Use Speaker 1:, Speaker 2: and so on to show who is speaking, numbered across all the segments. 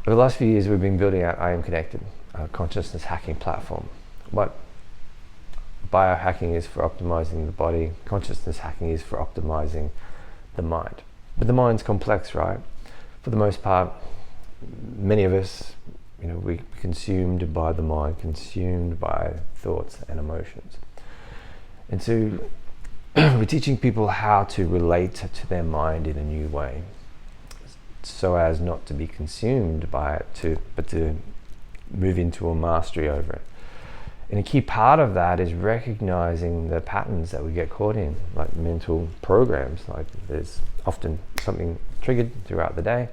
Speaker 1: Over the last few years, we've been building out iAMconnected, a consciousness hacking platform. What biohacking is for optimizing the body, consciousness hacking is for optimizing the mind. But the mind's complex, right? For the most part, many of us, we're consumed by the mind, consumed by thoughts and emotions. And so we're teaching people how to relate to their mind in a new way, so as not to be consumed by it, but to move into a mastery over it. And a key part of that is recognizing the patterns that we get caught in, like mental programs. Like there's often something triggered throughout the day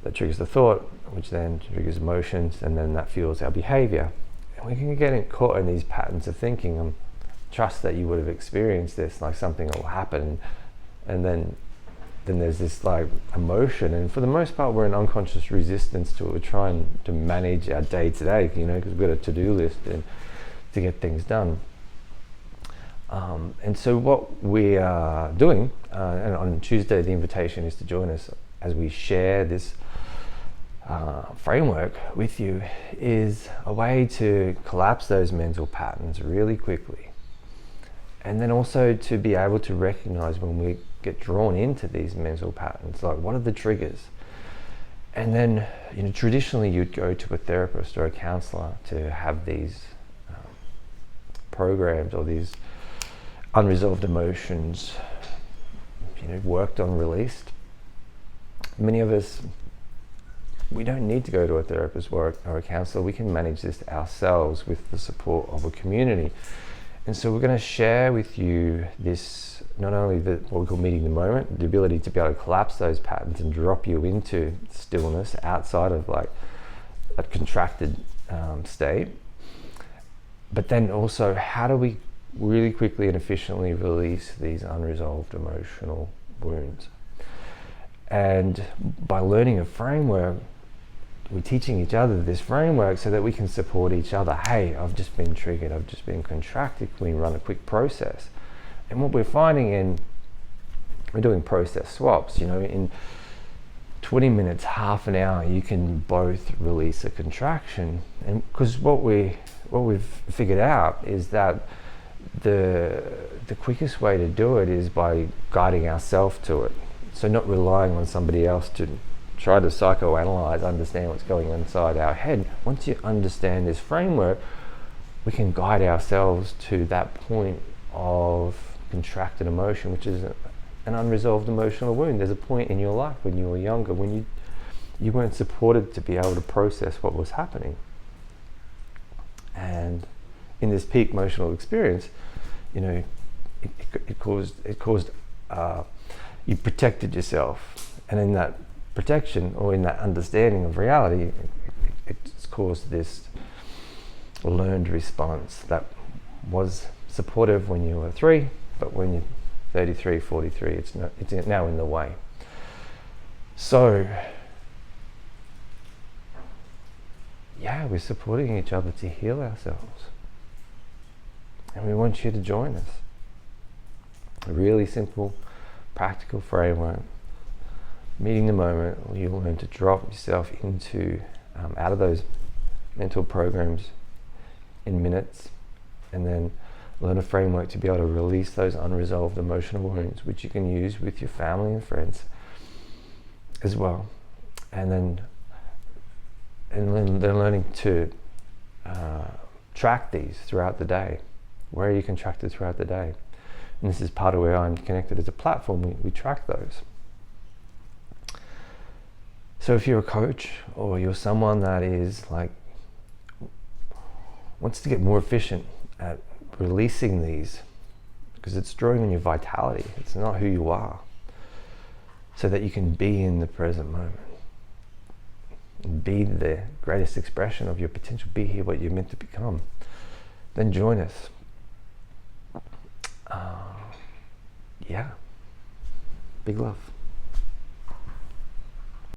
Speaker 1: that triggers the thought, which then triggers emotions, and then that fuels our behavior. And we can get caught in these patterns of thinking. And trust that you would have experienced this, like something will happen, and then there's this like emotion, and for the most part we're in unconscious resistance to it. We're trying to manage our day to day, because we've got a to-do list and to get things done. And so what we are doing, and on Tuesday the invitation is to join us as we share this framework with you, is a way to collapse those mental patterns really quickly. And then also to be able to recognize when we get drawn into these mental patterns, like what are the triggers? And then, traditionally you'd go to a therapist or a counselor to have these programs or these unresolved emotions, worked on, released. Many of us, we don't need to go to a therapist or a counselor. We can manage this ourselves with the support of a community. And so we're going to share with you this, not only what we call meeting the moment, the ability to be able to collapse those patterns and drop you into stillness outside of like a contracted state, but then also how do we really quickly and efficiently release these unresolved emotional wounds. And by learning a framework, we're teaching each other this framework so that we can support each other. Hey, I've just been triggered, I've just been contracted, can we run a quick process? And what we're finding we're doing process swaps, in 20 minutes, half an hour, you can both release a contraction. And because what we've figured out is that the quickest way to do it is by guiding ourselves to it. So not relying on somebody else to try to psychoanalyze, understand what's going on inside our head. Once you understand this framework, we can guide ourselves to that point of contracted emotion, which is an unresolved emotional wound. There's a point in your life when you were younger when you weren't supported to be able to process what was happening. And in this peak emotional experience, it caused you protected yourself, and in that protection or in that understanding of reality, it's caused this learned response that was supportive when you were 3, but when you're 33, 43, it's now in the way. So yeah, we're supporting each other to heal ourselves, and we want you to join us. A really simple, practical framework. Meeting the moment, you'll learn to drop yourself into out of those mental programs in minutes, and then learn a framework to be able to release those unresolved emotional wounds, which you can use with your family and friends as well. And then learning to track these throughout the day. Where are you contracted throughout the day? And this is part of where I'm connected as a platform. We track those. So if you're a coach or you're someone that is wants to get more efficient at releasing these, because it's drawing on your vitality, it's not who you are, so that you can be in the present moment, be the greatest expression of your potential, be here what you're meant to become, then join us. Yeah, big love.